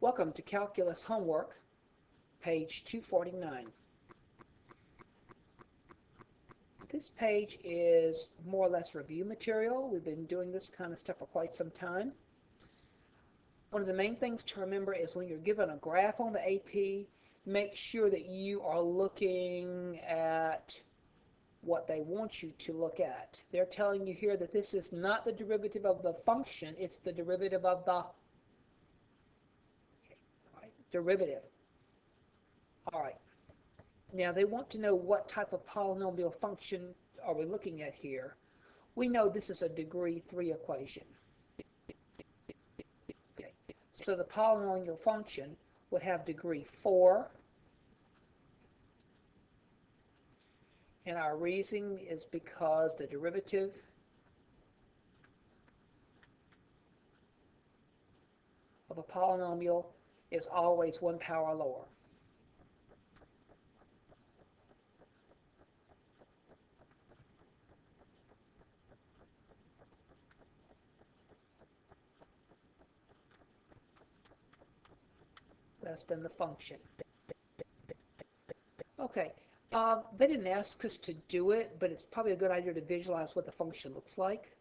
Welcome to Calculus Homework, page 249. This page is more or less review material. We've been doing this kind of stuff for quite some time. One of the main things to remember is when you're given a graph on the AP, make sure that you are looking at what they want you to look at. They're telling you here that this is not the derivative of the function, it's the derivative of the derivative. All right. Now they want to know what type of polynomial function are we looking at here. We know this is a degree 3 equation. Okay. So the polynomial function would have degree 4. And our reason is because the derivative of a polynomial is always 1 power lower. Less than the function. Okay, they didn't ask us to do it, but it's probably a good idea to visualize what the function looks like.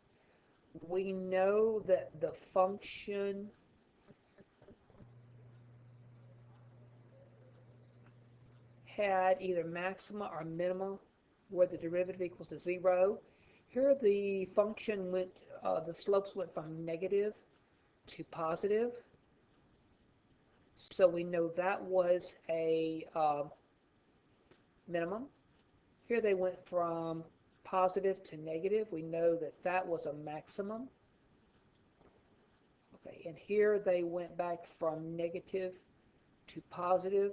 We know that the function had either maxima or minima where the derivative equals to 0. Here the function went, the slopes went from negative to positive. So we know that was a minimum. Here they went from positive to negative. We know that that was a maximum. Okay, and here they went back from negative to positive.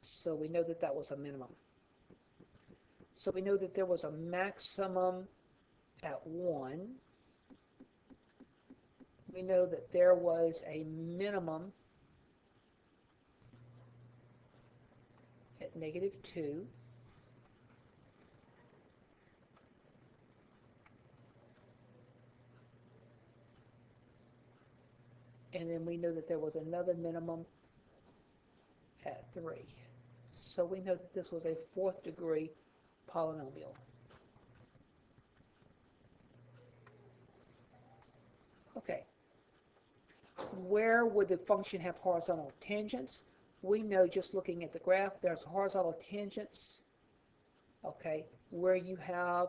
So we know that that was a minimum. So we know that there was a maximum at 1. We know that there was a minimum at negative 2. And then we know that there was another minimum at 3. So we know that this was a 4th degree polynomial. Okay. Where would the function have horizontal tangents? We know just looking at the graph, there's horizontal tangents, okay, where you have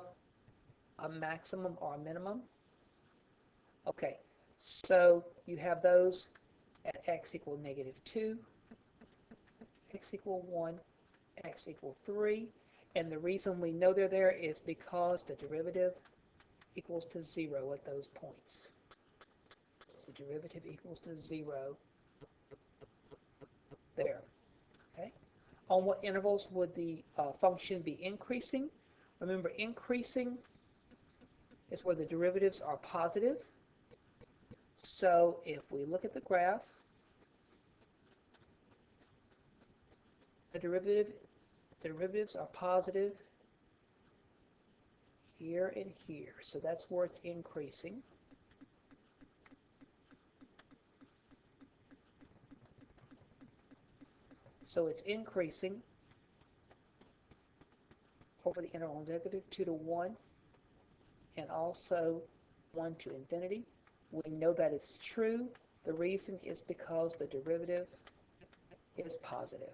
a maximum or a minimum. Okay, so you have those at x equal negative 2, x equal 1, x equal 3. And the reason we know they're there is because the derivative equals to 0 at those points. The derivative equals to 0 there. Okay. On what intervals would the function be increasing? Remember, increasing is where the derivatives are positive. So if we look at the graph, the derivatives are positive here and here. So that's where it's increasing. So it's increasing over the interval negative 2 to 1 and also 1 to infinity. We know that it's true. The reason is because the derivative is positive.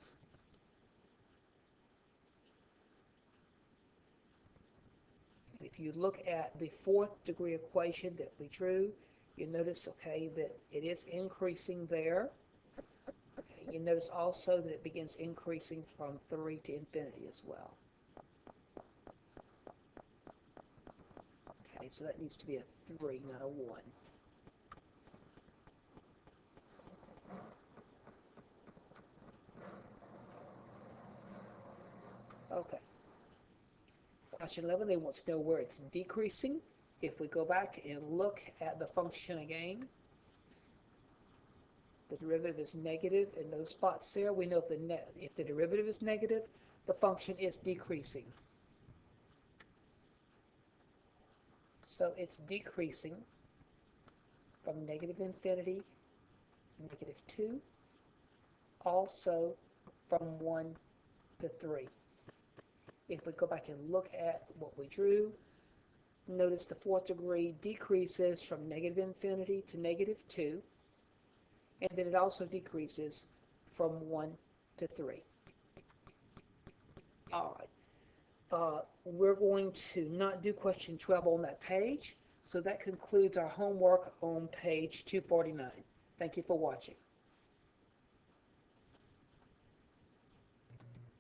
If you look at the 4th degree equation that we drew, you notice, okay, that it is increasing there. Okay, you notice also that it begins increasing from 3 to infinity as well. Okay, so that needs to be a 3, not a 1. Okay. Question 11, they want to know where it's decreasing. If we go back and look at the function again, the derivative is negative in those spots there. We know if the derivative is negative, the function is decreasing. So it's decreasing from negative infinity to negative 2. also from 1 to 3. If we go back and look at what we drew, notice the fourth degree decreases from negative infinity to -2, and then it also decreases from 1 to 3. All right. We're going to not do question 12 on that page. So that concludes our homework on page 249. Thank you for watching.